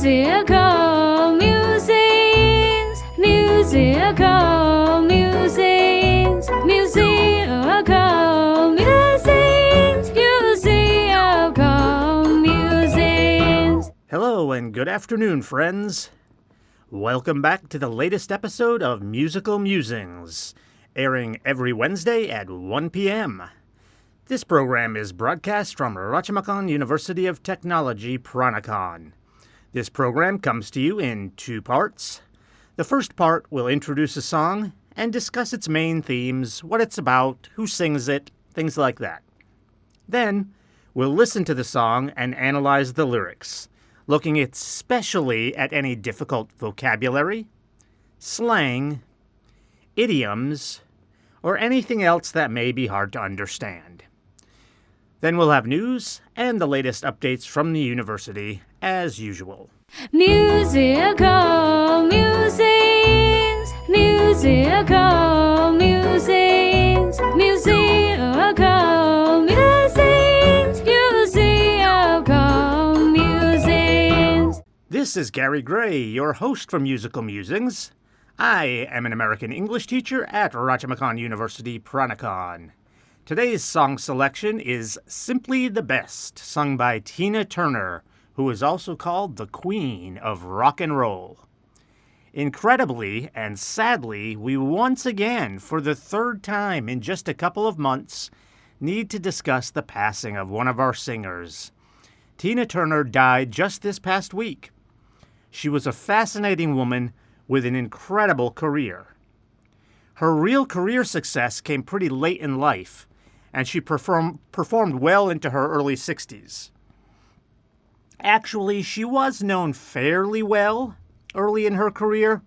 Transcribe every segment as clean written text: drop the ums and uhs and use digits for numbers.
Musical musings, musical musings, musical musings, musical musings. Hello and good afternoon, friends. Welcome back to the latest episode of Musical Musings, airing every Wednesday at 1 p.m. This program is broadcast from Rajamakhan University of Technology, Pranakhan. This program comes to you in two parts. The first part will introduce a song and discuss its main themes, what it's about, who sings it, things like that. Then, we'll listen to the song and analyze the lyrics, looking especially at any difficult vocabulary, slang, idioms, or anything else that may be hard to understand. Then we'll have news and the latest updates from the university, as usual. Musical musings, musical musings, musical musings, musical musings. This is Gary Gray, your host for Musical Musings. I am an American English teacher at Rajamakhan University, Pranakhan. Today's song selection is Simply the Best, sung by Tina Turner, who is also called the Queen of Rock and Roll. Incredibly and sadly, we once again, for the third time in just a couple of months, need to discuss the passing of one of our singers. Tina Turner died just this past week. She was a fascinating woman with an incredible career. Her real career success came pretty late in life, and she performed well into her early 60s. Actually, she was known fairly well early in her career,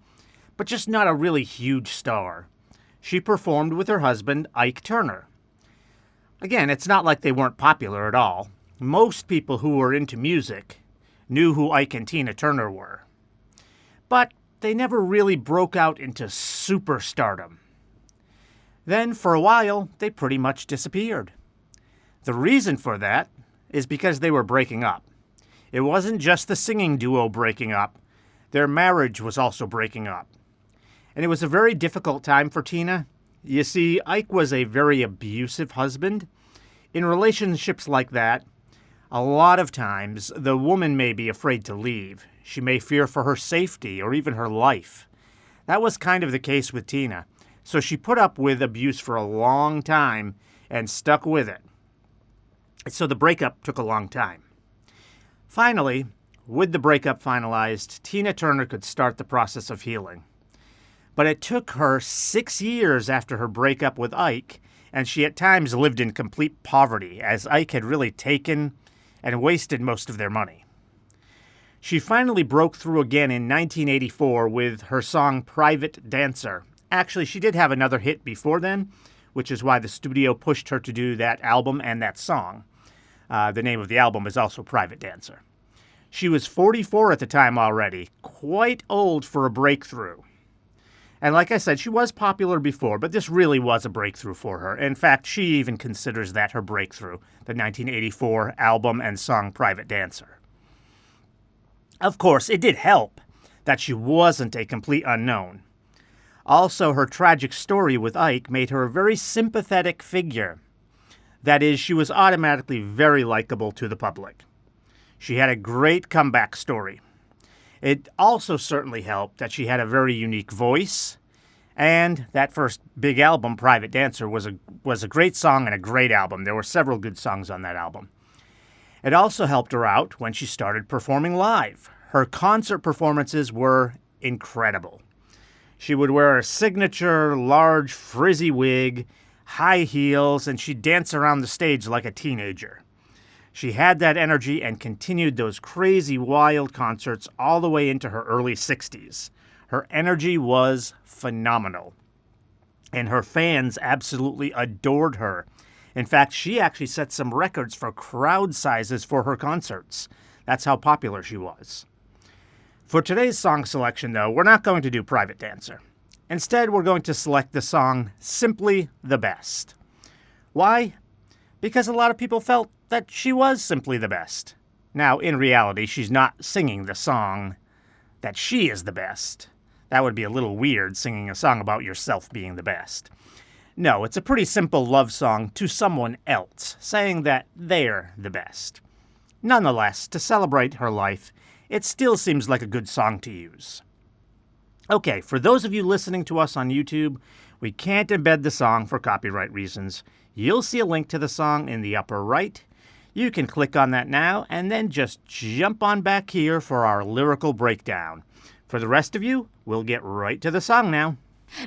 but just not a really huge star. She performed with her husband, Ike Turner. Again, it's not like they weren't popular at all. Most people who were into music knew who Ike and Tina Turner were. But they never really broke out into superstardom. Then, for a while, they pretty much disappeared. The reason for that is because they were breaking up. It wasn't just the singing duo breaking up. Their marriage was also breaking up. And it was a very difficult time for Tina. You see, Ike was a very abusive husband. In relationships like that, a lot of times, the woman may be afraid to leave. She may fear for her safety or even her life. That was kind of the case with Tina. So she put up with abuse for a long time and stuck with it. So the breakup took a long time. Finally, with the breakup finalized, Tina Turner could start the process of healing. But it took her 6 years after her breakup with Ike, and she at times lived in complete poverty, as Ike had really taken and wasted most of their money. She finally broke through again in 1984 with her song Private Dancer. Actually, she did have another hit before then, which is why the studio pushed her to do that album and that song. The name of the album is also Private Dancer. She was 44 at the time already, quite old for a breakthrough. And like I said, she was popular before, but this really was a breakthrough for her. In fact, she even considers that her breakthrough, the 1984 album and song Private Dancer. Of course, it did help that she wasn't a complete unknown. Also, her tragic story with Ike made her a very sympathetic figure. That is, she was automatically very likable to the public. She had a great comeback story. It also certainly helped that she had a very unique voice, and that first big album, Private Dancer, was a great song and a great album. There were several good songs on that album. It also helped her out when she started performing live. Her concert performances were incredible. She would wear a signature, large, frizzy wig, high heels, and she'd dance around the stage like a teenager. She had that energy and continued those crazy, wild concerts all the way into her early 60s. Her energy was phenomenal, and her fans absolutely adored her. In fact, she actually set some records for crowd sizes for her concerts. That's how popular she was. For today's song selection, though, we're not going to do Private Dancer. Instead, we're going to select the song Simply the Best. Why? Because a lot of people felt that she was simply the best. Now, in reality, she's not singing the song that she is the best. That would be a little weird, singing a song about yourself being the best. No, it's a pretty simple love song to someone else, saying that they're the best. Nonetheless, to celebrate her life, it still seems like a good song to use. Okay, for those of you listening to us on YouTube, we can't embed the song for copyright reasons. You'll see a link to the song in the upper right. You can click on that now and then just jump on back here for our lyrical breakdown. For the rest of you, we'll get right to the song now.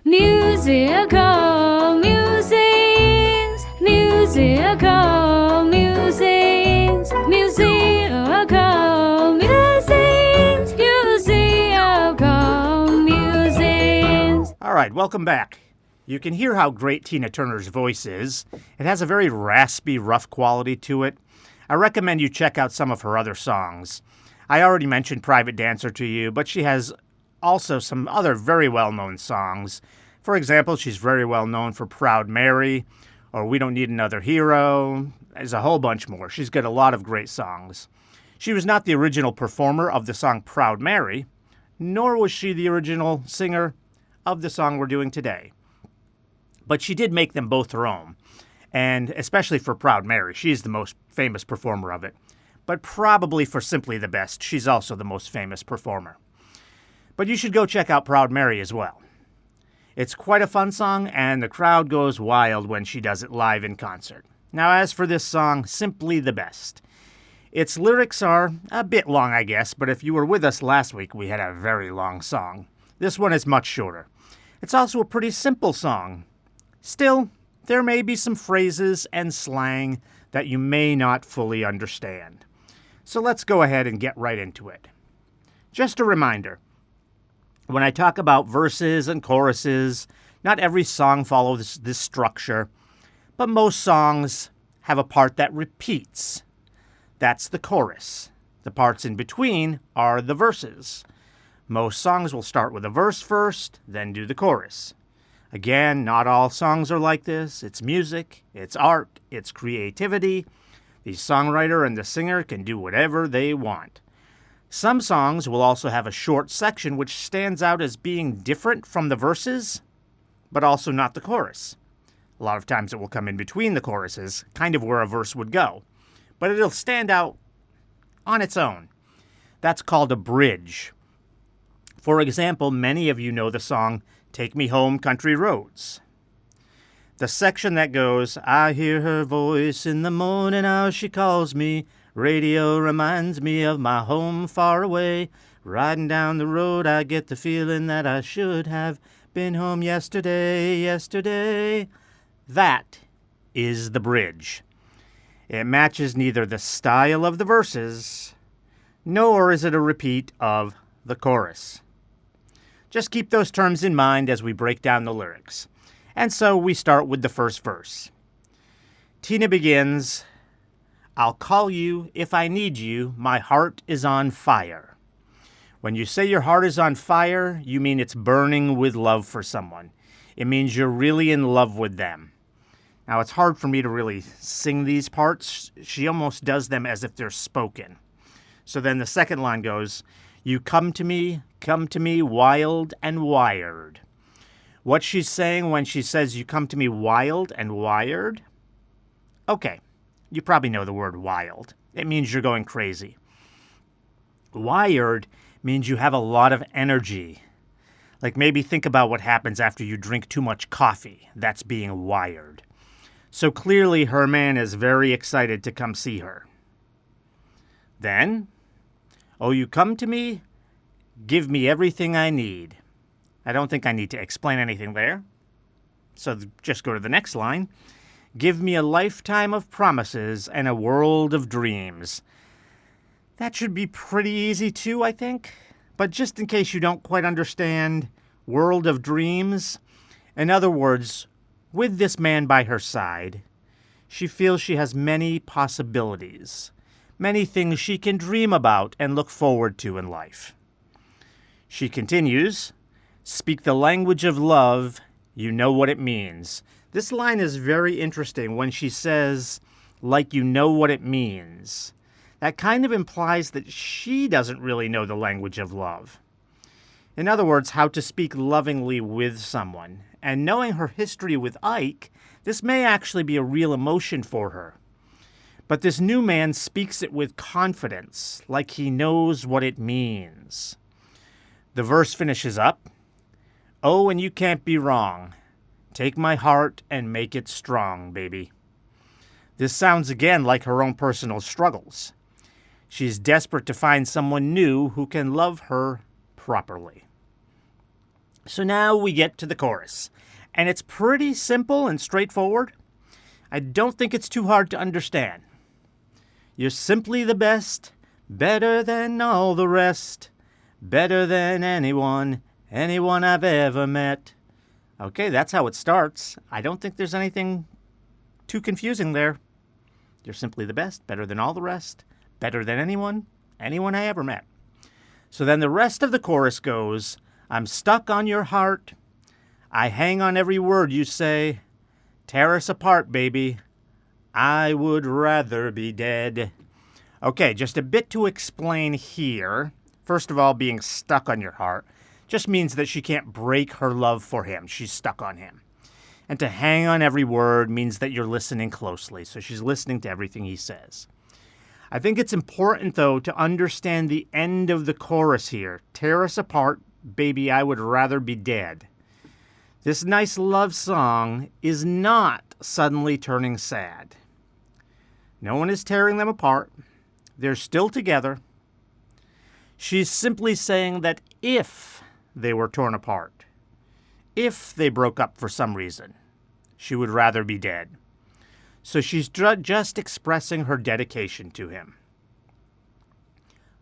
Musical musings, musical musings, musical musings, musical musings. All right, welcome back. You can hear how great Tina Turner's voice is. It has a very raspy, rough quality to it. I recommend you check out some of her other songs. I already mentioned Private Dancer to you, but she has also some other very well-known songs. For example, she's very well known for Proud Mary, or We Don't Need Another Hero. There's a whole bunch more. She's got a lot of great songs. She was not the original performer of the song Proud Mary, nor was she the original singer of the song we're doing today. But she did make them both her own, and especially for Proud Mary, she's the most famous performer of it. But probably for Simply the Best, she's also the most famous performer. But you should go check out Proud Mary as well. It's quite a fun song, and the crowd goes wild when she does it live in concert. Now, as for this song, Simply the Best, its lyrics are a bit long, I guess, but if you were with us last week, we had a very long song. This one is much shorter. It's also a pretty simple song. Still, there may be some phrases and slang that you may not fully understand. So let's go ahead and get right into it. Just a reminder, when I talk about verses and choruses, not every song follows this structure, but most songs have a part that repeats. That's the chorus. The parts in between are the verses. Most songs will start with a verse first, then do the chorus. Again, not all songs are like this. It's music, it's art, it's creativity. The songwriter and the singer can do whatever they want. Some songs will also have a short section which stands out as being different from the verses, but also not the chorus. A lot of times it will come in between the choruses, kind of where a verse would go, but it'll stand out on its own. That's called a bridge. For example, many of you know the song Take Me Home, Country Roads. The section that goes, I hear her voice in the morning, how she calls me. Radio reminds me of my home far away. Riding down the road, I get the feeling that I should have been home yesterday. That is the bridge. It matches neither the style of the verses, nor is it a repeat of the chorus. Just keep those terms in mind as we break down the lyrics. And so we start with the first verse. Tina begins, I'll call you if I need you, my heart is on fire. When you say your heart is on fire, you mean it's burning with love for someone. It means you're really in love with them. Now, it's hard for me to really sing these parts. She almost does them as if they're spoken. So then the second line goes, you come to me, wild and wired. What she's saying when she says you come to me wild and wired? Okay, you probably know the word wild. It means you're going crazy. Wired means you have a lot of energy. Like maybe think about what happens after you drink too much coffee. That's being wired. So clearly her man is very excited to come see her. Then, oh, you come to me? Give me everything I need. I don't think I need to explain anything there. So just go to the next line. Give me a lifetime of promises and a world of dreams. That should be pretty easy too, I think. But just in case you don't quite understand world of dreams, in other words, with this man by her side, she feels she has many possibilities, many things she can dream about and look forward to in life. She continues, speak the language of love, you know what it means. This line is very interesting when she says, like you know what it means. that kind of implies that she doesn't really know the language of love. In other words, how to speak lovingly with someone. And knowing her history with Ike, this may actually be a real emotion for her. But this new man speaks it with confidence, like he knows what it means. The verse finishes up, "Oh, and you can't be wrong. Take my heart and make it strong, baby." This sounds again like her own personal struggles. She's desperate to find someone new who can love her properly. So now we get to the chorus, and it's pretty simple and straightforward. I don't think it's too hard to understand. You're simply the best, better than all the rest, better than anyone I've ever met. Okay, that's how it starts. I don't think there's anything too confusing there. You're simply the best, better than all the rest, better than anyone I ever met. So then the rest of the chorus goes, "I'm stuck on your heart. I hang on every word you say. Tear us apart, baby. I would rather be dead." Okay, just a bit to explain here. First of all, being stuck on your heart just means that she can't break her love for him. She's stuck on him. And to hang on every word means that you're listening closely. So she's listening to everything he says. I think it's important, though, to understand the end of the chorus here. Tear us apart, baby, I would rather be dead. This nice love song is not suddenly turning sad. No one is tearing them apart. They're still together. She's simply saying that if they were torn apart, if they broke up for some reason, she would rather be dead. So she's just expressing her dedication to him.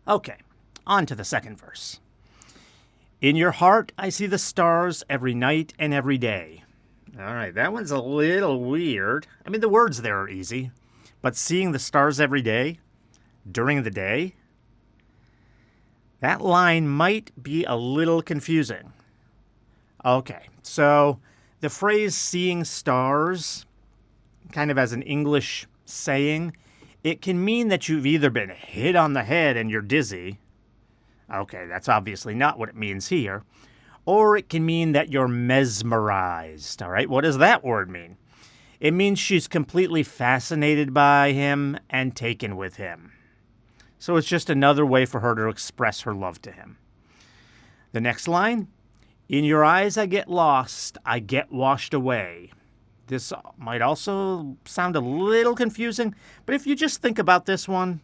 Okay, on to the second verse. "In your heart, I see the stars every night and every day." All right, that one's a little weird. I mean, the words there are easy, but seeing the stars every day, during the day, that line might be a little confusing. Okay, so the phrase "seeing stars," kind of as an English saying, it can mean that you've either been hit on the head and you're dizzy. Okay, that's obviously not what it means here. Or it can mean that you're mesmerized. All right, what does that word mean? It means she's completely fascinated by him and taken with him. So it's just another way for her to express her love to him. The next line, "In your eyes I get lost, I get washed away." This might also sound a little confusing, but if you just think about this one,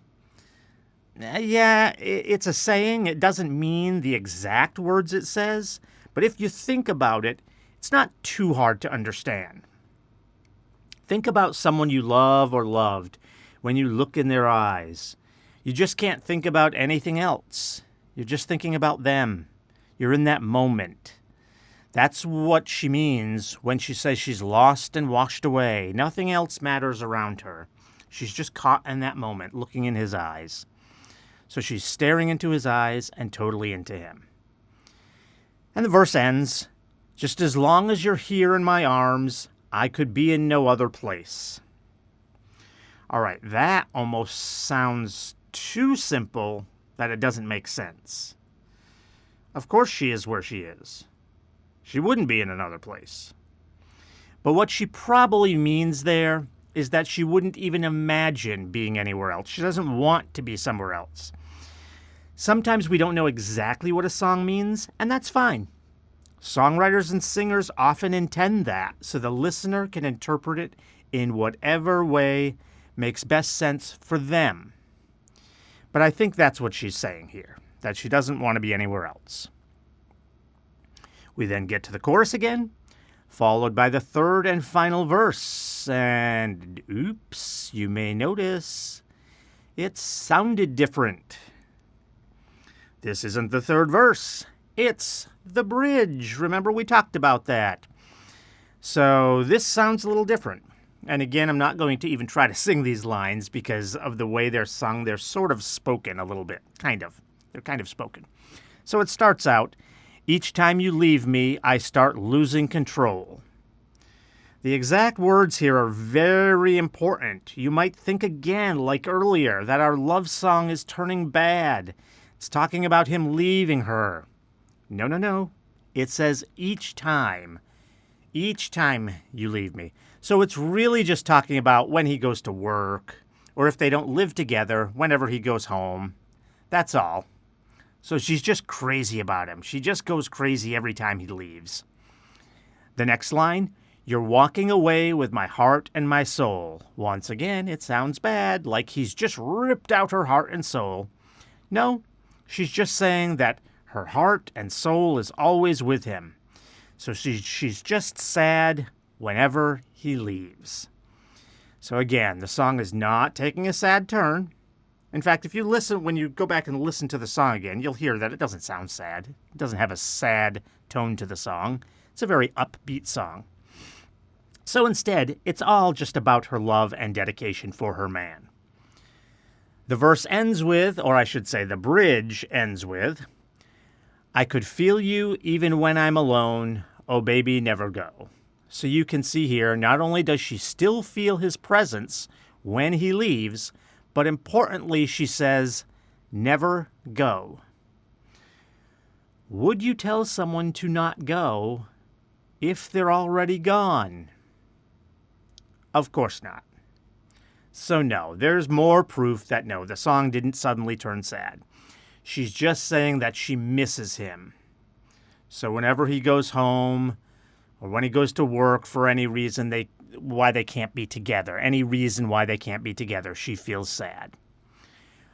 yeah, it's a saying. It doesn't mean the exact words it says, but if you think about it, it's not too hard to understand. Think about someone you love or loved when you look in their eyes. You just can't think about anything else. You're just thinking about them. You're in that moment. That's what she means when she says she's lost and washed away. Nothing else matters around her. She's just caught in that moment, looking in his eyes. So she's staring into his eyes and totally into him. And the verse ends, "Just as long as you're here in my arms, I could be in no other place." All right, that almost sounds too simple that it doesn't make sense. Of course she is where she is. She wouldn't be in another place. But what she probably means there is that she wouldn't even imagine being anywhere else. She doesn't want to be somewhere else. Sometimes we don't know exactly what a song means, and that's fine. Songwriters and singers often intend that, so the listener can interpret it in whatever way makes best sense for them. But I think that's what she's saying here, that she doesn't want to be anywhere else. We then get to the chorus again, followed by the third and final verse. And oops, you may notice it sounded different. This isn't the third verse. It's the bridge. Remember, we talked about that. So this sounds a little different. And again, I'm not going to even try to sing these lines because of the way they're sung. They're sort of spoken a little bit. Kind of. They're kind of spoken. So it starts out, "Each time you leave me, I start losing control." The exact words here are very important. You might think again, like earlier, that our love song is turning bad. It's talking about him leaving her. No, no, no. It says each time. Each time you leave me. So it's really just talking about when he goes to work, or if they don't live together, whenever he goes home. That's all. So she's just crazy about him. She just goes crazy every time he leaves. The next line, you're walking away with my heart and my soul. Once again, it sounds bad, like he's just ripped out her heart and soul. No, she's just saying that her heart and soul is always with him. So she's just sad whenever he leaves. So again, the song is not taking a sad turn. In fact, if you listen, when you go back and listen to the song again, you'll hear that it doesn't sound sad. It doesn't have a sad tone to the song. It's a very upbeat song. So instead, it's all just about her love and dedication for her man. The verse ends with, or I should say the bridge ends with, I could feel you even when I'm alone, oh baby, never go. So you can see here, not only does she still feel his presence when he leaves, but importantly, she says, never go. Would you tell someone to not go if they're already gone? Of course not. So no, there's more proof that no, the song didn't suddenly turn sad. She's just saying that she misses him. So whenever he goes home, or when he goes to work for any reason why they can't be together, any reason why they can't be together, she feels sad.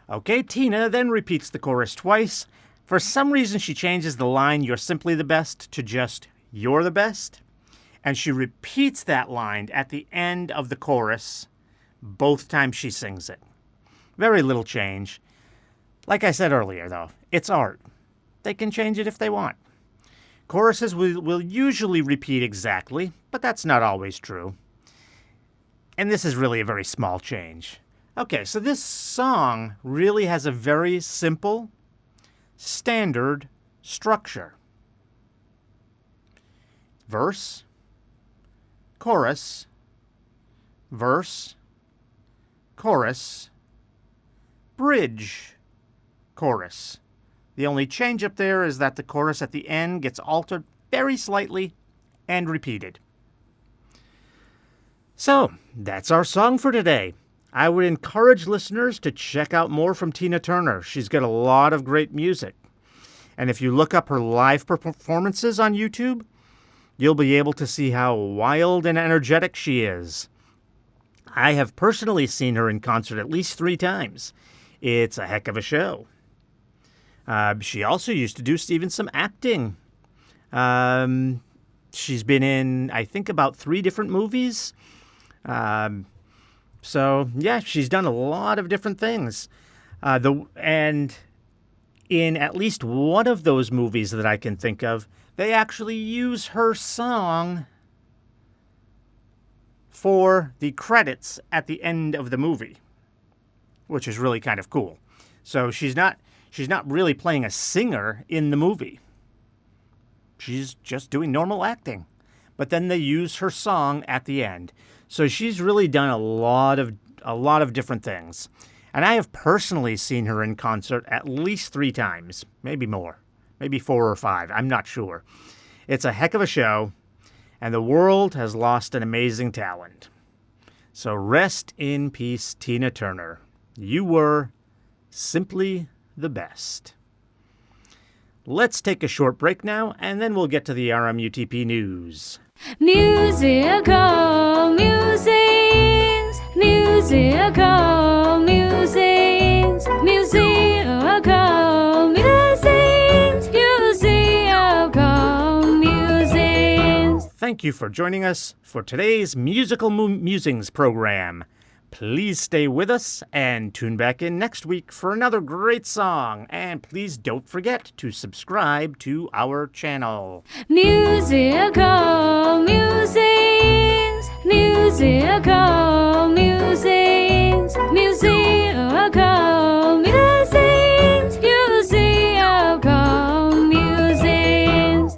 Okay, Tina then repeats the chorus twice. For some reason, she changes the line, you're simply the best, to just, you're the best. And she repeats that line at the end of the chorus both times she sings it. Very little change. Like I said earlier, though, it's art. They can change it if they want. Choruses will usually repeat exactly, but that's not always true. And this is really a very small change. Okay, so this song really has a very simple, standard structure. Verse, chorus, verse, chorus, bridge, chorus. The only change up there is that the chorus at the end gets altered very slightly and repeated. So, that's our song for today. I would encourage listeners to check out more from Tina Turner. She's got a lot of great music. And if you look up her live performances on YouTube, you'll be able to see how wild and energetic she is. I have personally seen her in concert at least 3 times. It's a heck of a show. She also used to do even some acting. She's been in, I think, about 3 different movies. So, yeah, she's done a lot of different things. And in at least one of those movies that I can think of, they actually use her song for the credits at the end of the movie, which is really kind of cool. So she's not really playing a singer in the movie. She's just doing normal acting. But then they use her song at the end. So she's really done a lot of different things. And I have personally seen her in concert at least 3 times, maybe more, maybe 4 or 5, I'm not sure. It's a heck of a show, and the world has lost an amazing talent. So rest in peace, Tina Turner. You were simply the best. Let's take a short break now, and then we'll get to the RMUTP news. Musical musings, musical musings, musical musings, musical musings. Thank you for joining us for today's Musical Musings program. Please stay with us and tune back in next week for another great song. And please don't forget to subscribe to our channel. Musical musings.